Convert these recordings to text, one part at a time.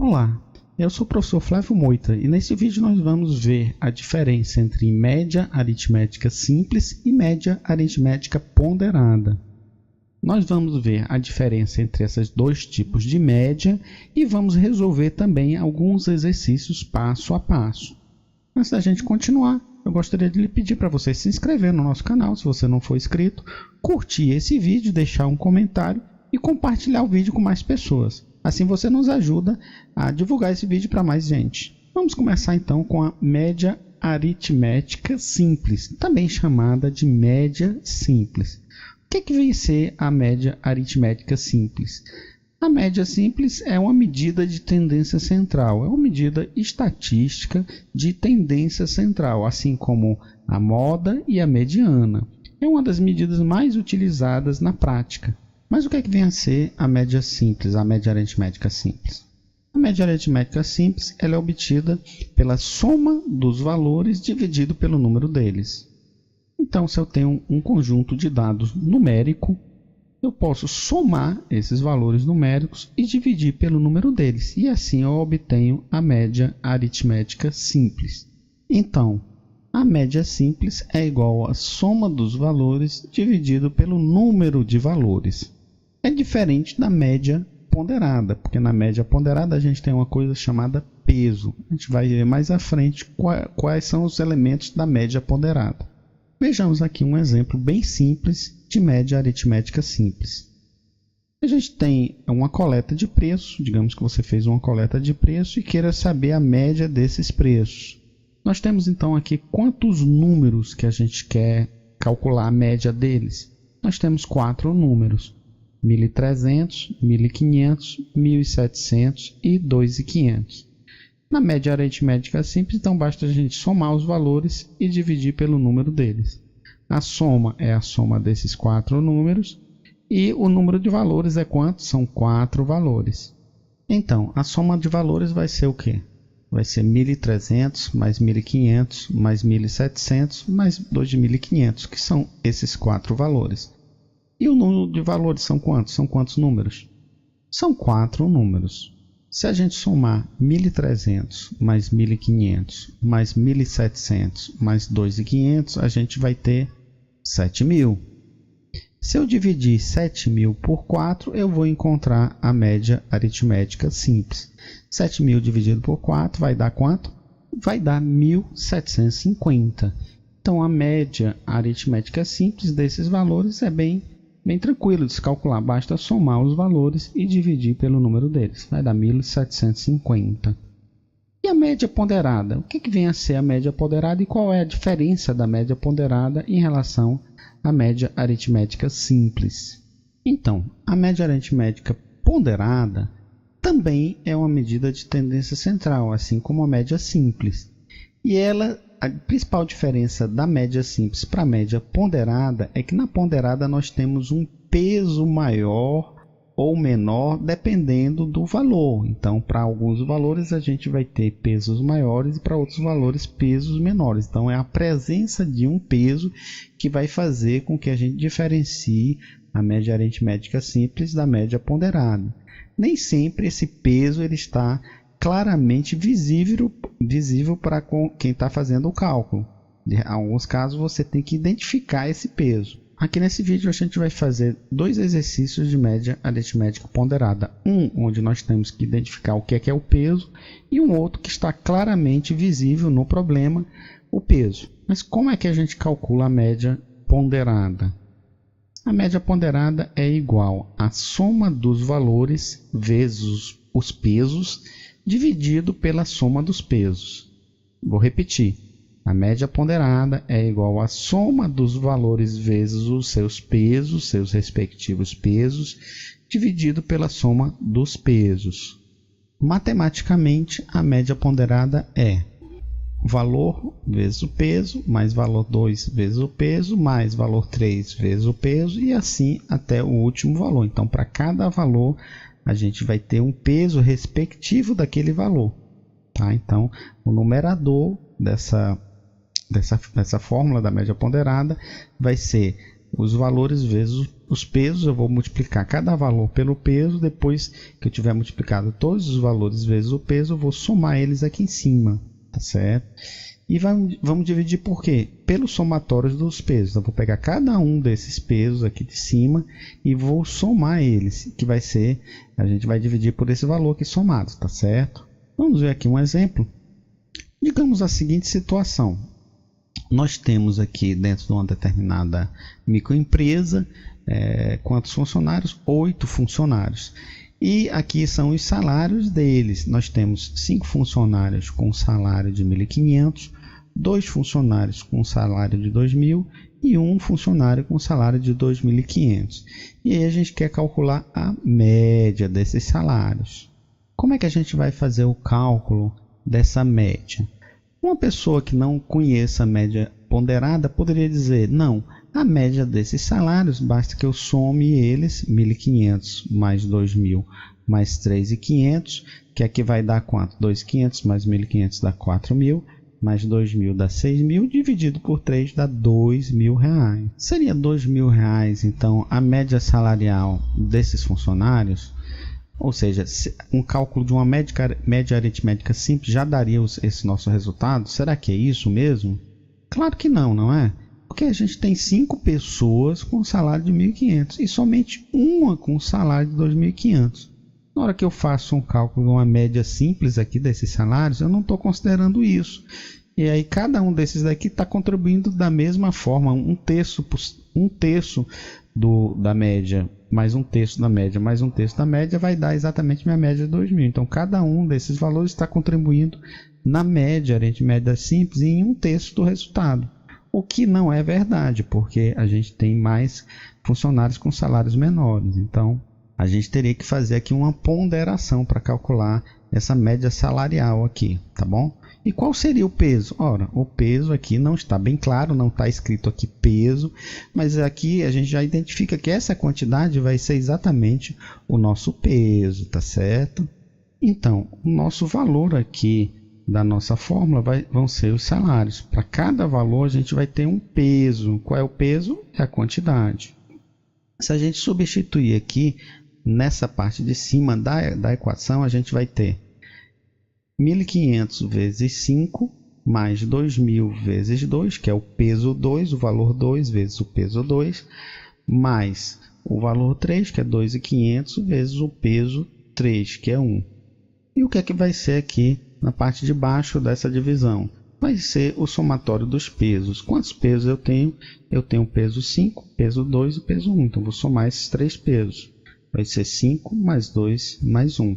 Olá, eu sou o professor Flávio Moita e nesse vídeo nós vamos ver a diferença entre média aritmética simples e média aritmética ponderada. Nós vamos ver a diferença entre esses dois tipos de média e vamos resolver também alguns exercícios passo a passo. Antes da gente continuar, eu gostaria de lhe pedir para você se inscrever no nosso canal, se você não for inscrito, curtir esse vídeo, deixar um comentário e compartilhar o vídeo com mais pessoas. Assim você nos ajuda a divulgar esse vídeo para mais gente. Vamos começar então com a média aritmética simples, também chamada de média simples. O que vem ser a média aritmética simples? A média simples é uma medida de tendência central, é uma medida estatística de tendência central, assim como a moda e a mediana. É uma das medidas mais utilizadas na prática. Mas o que vem a ser a média simples, a média aritmética simples? A média aritmética simples ela é obtida pela soma dos valores dividido pelo número deles. Então, se eu tenho um conjunto de dados numérico, eu posso somar esses valores numéricos e dividir pelo número deles. E assim eu obtenho a média aritmética simples. Então, a média simples é igual à soma dos valores dividido pelo número de valores. É diferente da média ponderada, porque na média ponderada a gente tem uma coisa chamada peso. A gente vai ver mais à frente quais são os elementos da média ponderada. Vejamos aqui um exemplo bem simples de média aritmética simples. A gente tem uma coleta de preço, digamos que você fez uma coleta de preço e queira saber a média desses preços. Nós temos então aqui quantos números que a gente quer calcular a média deles. Nós temos 4 números. 1.300, 1.500, 1.700 e 2.500. Na média aritmética simples, então basta a gente somar os valores e dividir pelo número deles. A soma é a soma desses 4 números e o número de valores é quanto? São 4 valores. Então, a soma de valores vai ser o quê? Vai ser 1.300 mais 1.500 mais 1.700 mais 2.500, que são esses 4 valores. E o número de valores são quantos? São quantos números? São 4 números. Se a gente somar 1.300 mais 1.500 mais 1.700 mais 2.500, a gente vai ter 7.000. Se eu dividir 7.000 por 4, eu vou encontrar a média aritmética simples. 7.000 dividido por 4 vai dar quanto? Vai dar 1.750. Então, a média aritmética simples desses valores é bem tranquilo de se calcular, basta somar os valores e dividir pelo número deles, vai dar 1.750. E a média ponderada? O que vem a ser a média ponderada e qual é a diferença da média ponderada em relação à média aritmética simples? Então, a média aritmética ponderada também é uma medida de tendência central, assim como a média simples. E a principal diferença da média simples para a média ponderada é que na ponderada nós temos um peso maior ou menor dependendo do valor. Então, para alguns valores a gente vai ter pesos maiores e para outros valores pesos menores. Então, é a presença de um peso que vai fazer com que a gente diferencie a média aritmética simples da média ponderada. Nem sempre esse peso ele está claramente visível para quem está fazendo o cálculo. Em alguns casos você tem que identificar esse peso. Aqui nesse vídeo a gente vai fazer 2 exercícios de média aritmética ponderada. Um onde nós temos que identificar o que é o peso e um outro que está claramente visível no problema, o peso. Mas como é que a gente calcula a média ponderada? A média ponderada é igual à soma dos valores vezes os pesos dividido pela soma dos pesos. Vou repetir. A média ponderada é igual à soma dos valores vezes os seus pesos, seus respectivos pesos, dividido pela soma dos pesos. Matematicamente, a média ponderada é valor vezes o peso, mais valor 2 vezes o peso, mais valor 3 vezes o peso, e assim até o último valor. Então, para cada valor, a gente vai ter um peso respectivo daquele valor. Tá? Então, o numerador dessa fórmula da média ponderada vai ser os valores vezes os pesos. Eu vou multiplicar cada valor pelo peso. Depois que eu tiver multiplicado todos os valores vezes o peso, eu vou somar eles aqui em cima, tá certo? E vamos dividir por quê? Pelos somatórios dos pesos. Eu vou pegar cada um desses pesos aqui de cima e vou somar eles, que vai ser, a gente vai dividir por esse valor aqui somado, tá certo? Vamos ver aqui um exemplo. Digamos a seguinte situação. Nós temos aqui dentro de uma determinada microempresa, quantos funcionários? 8 funcionários. E aqui são os salários deles. Nós temos 5 funcionários com salário de 1.500, 2 funcionários com salário de 2.000 e 1 funcionário com salário de 2.500. E aí a gente quer calcular a média desses salários. Como é que a gente vai fazer o cálculo dessa média? Uma pessoa que não conheça a média ponderada poderia dizer, não, a média desses salários, basta que eu some eles, 1.500 mais 2.000 mais 3.500, que aqui vai dar quanto? 2.500 mais 1.500 dá 4.000, mais 2.000 dá 6.000, dividido por 3 dá R$2.000. Seria R$2.000, então, a média salarial desses funcionários? Ou seja, um cálculo de uma média aritmética simples já daria esse nosso resultado? Será que é isso mesmo? Claro que não, não é? Porque a gente tem 5 pessoas com salário de 1.500 e somente uma com salário de 2.500. Na hora que eu faço um cálculo de uma média simples aqui desses salários, eu não estou considerando isso. E aí cada um desses daqui está contribuindo da mesma forma, um terço da média, mais um terço da média, mais um terço da média, vai dar exatamente minha média de 2.000. Então cada um desses valores está contribuindo na média aritmética simples em um terço do resultado. O que não é verdade, porque a gente tem mais funcionários com salários menores. Então a gente teria que fazer aqui uma ponderação para calcular essa média salarial aqui, tá bom? E qual seria o peso? Ora, o peso aqui não está bem claro, não está escrito aqui peso, mas aqui a gente já identifica que essa quantidade vai ser exatamente o nosso peso, tá certo? Então, o nosso valor aqui da nossa fórmula vão ser os salários. Para cada valor a gente vai ter um peso. Qual é o peso? É a quantidade. Se a gente substituir aqui nessa parte de cima da equação, a gente vai ter 1.500 vezes 5 mais 2.000 vezes 2, que é o peso 2, o valor 2 vezes o peso 2, mais o valor 3, que é 2.500 vezes o peso 3, que é 1. E o que é que vai ser aqui na parte de baixo dessa divisão? Vai ser o somatório dos pesos. Quantos pesos eu tenho? Eu tenho o peso 5, peso 2 e peso 1. Então, vou somar esses 3 pesos. Vai ser 5 mais 2 mais 1.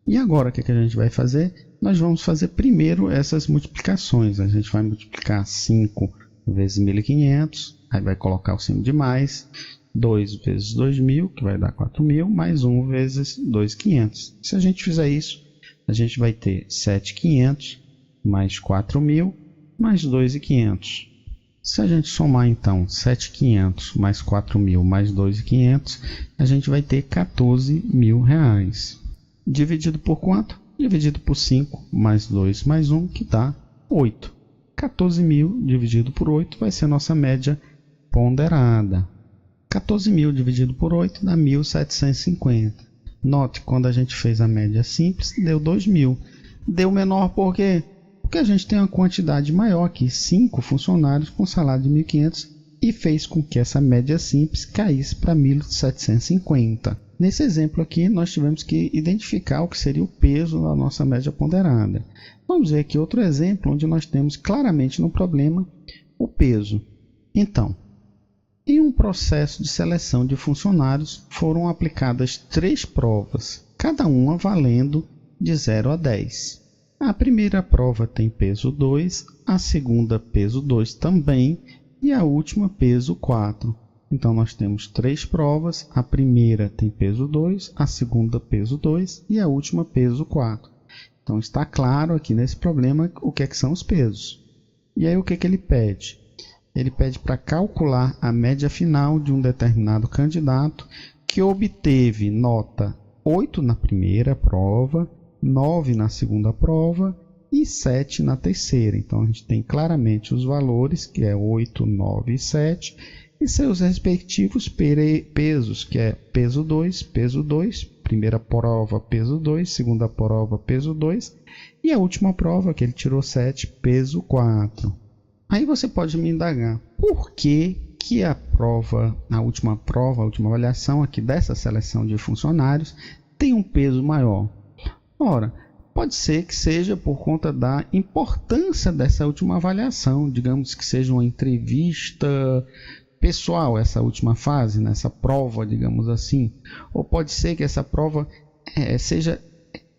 E agora, o que a gente vai fazer? Nós vamos fazer primeiro essas multiplicações. A gente vai multiplicar 5 vezes 1.500, aí vai colocar o signo de mais, 2 vezes 2.000, que vai dar 4.000, mais 1 vezes 2.500. Se a gente fizer isso, a gente vai ter 7.500 mais 4.000 mais 2.500. Se a gente somar então 7.500 mais 4.000 mais 2.500, a gente vai ter R$14.000. Dividido por quanto? Dividido por 5 mais 2 mais 1, que dá 8. 14.000 dividido por 8 vai ser a nossa média ponderada. 14.000 dividido por 8 dá 1.750. Note, quando a gente fez a média simples, deu 2.000. Deu menor por quê? Porque a gente tem uma quantidade maior aqui, 5 funcionários com salário de 1.500, e fez com que essa média simples caísse para 1.750. Nesse exemplo aqui, nós tivemos que identificar o que seria o peso da nossa média ponderada. Vamos ver aqui outro exemplo, onde nós temos claramente no problema o peso. Então, em um processo de seleção de funcionários, foram aplicadas 3 provas, cada uma valendo de 0 a 10. A primeira prova tem peso 2, a segunda peso 2 também, e a última peso 4. Então, nós temos 3 provas, a primeira tem peso 2, a segunda peso 2 e a última peso 4. Então, está claro aqui nesse problema o que são os pesos. E aí, o que ele pede? Ele pede para calcular a média final de um determinado candidato que obteve nota 8 na primeira prova, 9 na segunda prova e 7 na terceira. Então, a gente tem claramente os valores, que é 8, 9 e 7. e seus respectivos pesos, que é peso 2, primeira prova peso 2, segunda prova peso 2 e a última prova que ele tirou 7, peso 4. Aí você pode me indagar, por que a última avaliação aqui dessa seleção de funcionários tem um peso maior? Ora, pode ser que seja por conta da importância dessa última avaliação, digamos que seja uma entrevista pessoal, essa última fase, nessa prova, digamos assim, ou pode ser que essa prova seja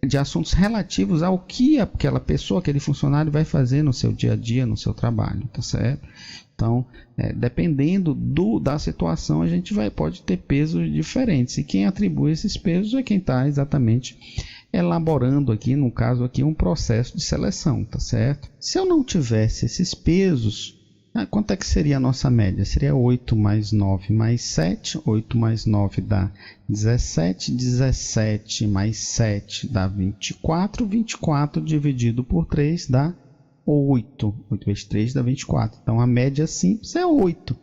de assuntos relativos ao que aquela pessoa, aquele funcionário vai fazer no seu dia a dia, no seu trabalho, tá certo? Então, dependendo da situação, a gente pode ter pesos diferentes, e quem atribui esses pesos é quem está exatamente elaborando aqui, no caso aqui, um processo de seleção, tá certo? Se eu não tivesse esses pesos, quanto é que seria a nossa média? Seria 8 mais 9 mais 7, 8 mais 9 dá 17, 17 mais 7 dá 24, 24 dividido por 3 dá 8, 8 vezes 3 dá 24, então a média simples é 8.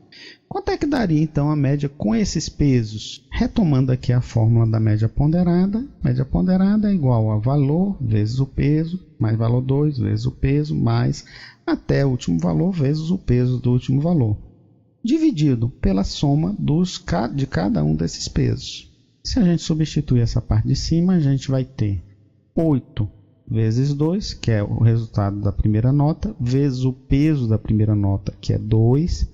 Quanto é que daria então a média com esses pesos? Retomando aqui a fórmula da média ponderada é igual a valor vezes o peso, mais valor 2 vezes o peso, mais até o último valor vezes o peso do último valor, dividido pela soma de cada um desses pesos. Se a gente substituir essa parte de cima, a gente vai ter 8 vezes 2, que é o resultado da primeira nota, vezes o peso da primeira nota, que é 2,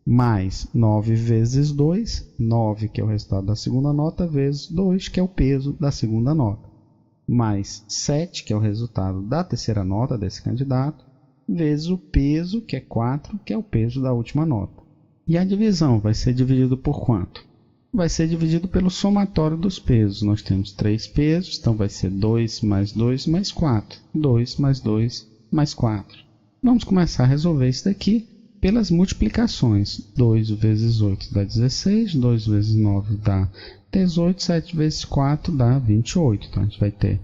mais 9 vezes 2, 9, que é o resultado da segunda nota, vezes 2, que é o peso da segunda nota, mais 7, que é o resultado da terceira nota desse candidato, vezes o peso, que é 4, que é o peso da última nota. E a divisão vai ser dividido por quanto? Vai ser dividido pelo somatório dos pesos. Nós temos 3 pesos, então vai ser 2 mais 2 mais 4. 2 mais 2 mais 4. Vamos começar a resolver isso daqui pelas multiplicações. 2 vezes 8 dá 16, 2 vezes 9 dá 18, 7 vezes 4 dá 28. Então a gente vai ter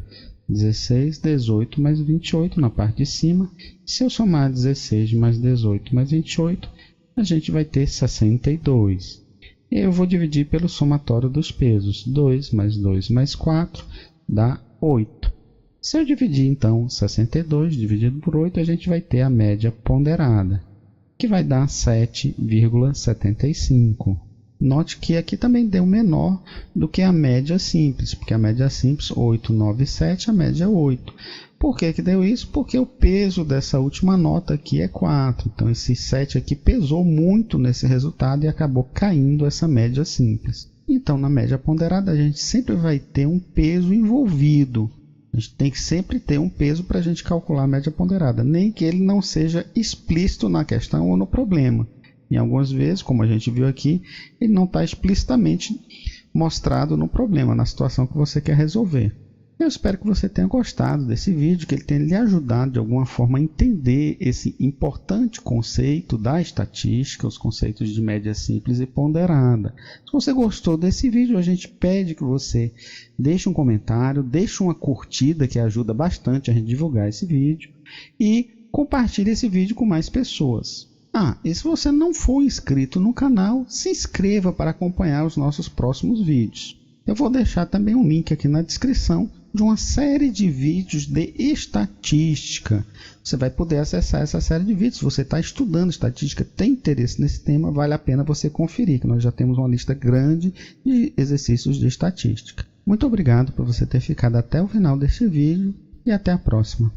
16, 18 mais 28 na parte de cima. Se eu somar 16 mais 18 mais 28, a gente vai ter 62. Eu vou dividir pelo somatório dos pesos. 2 mais 2 mais 4 dá 8. Se eu dividir então 62 dividido por 8, a gente vai ter a média ponderada, que vai dar 7,75. Note que aqui também deu menor do que a média simples, porque a média simples 8, 9, 7, a média é 8. Por que deu isso? Porque o peso dessa última nota aqui é 4. Então esse 7 aqui pesou muito nesse resultado e acabou caindo essa média simples. Então na média ponderada a gente sempre vai ter um peso envolvido. A gente tem que sempre ter um peso para a gente calcular a média ponderada, nem que ele não seja explícito na questão ou no problema. Em algumas vezes, como a gente viu aqui, ele não está explicitamente mostrado no problema, na situação que você quer resolver. Eu espero que você tenha gostado desse vídeo, que ele tenha lhe ajudado de alguma forma a entender esse importante conceito da estatística, os conceitos de média simples e ponderada. Se você gostou desse vídeo, a gente pede que você deixe um comentário, deixe uma curtida, que ajuda bastante a gente divulgar esse vídeo, e compartilhe esse vídeo com mais pessoas. E se você não for inscrito no canal, se inscreva para acompanhar os nossos próximos vídeos. Eu vou deixar também um link aqui na descrição de uma série de vídeos de estatística. Você vai poder acessar essa série de vídeos. Se você está estudando estatística, tem interesse nesse tema, vale a pena você conferir, que nós já temos uma lista grande de exercícios de estatística. Muito obrigado por você ter ficado até o final deste vídeo e até a próxima.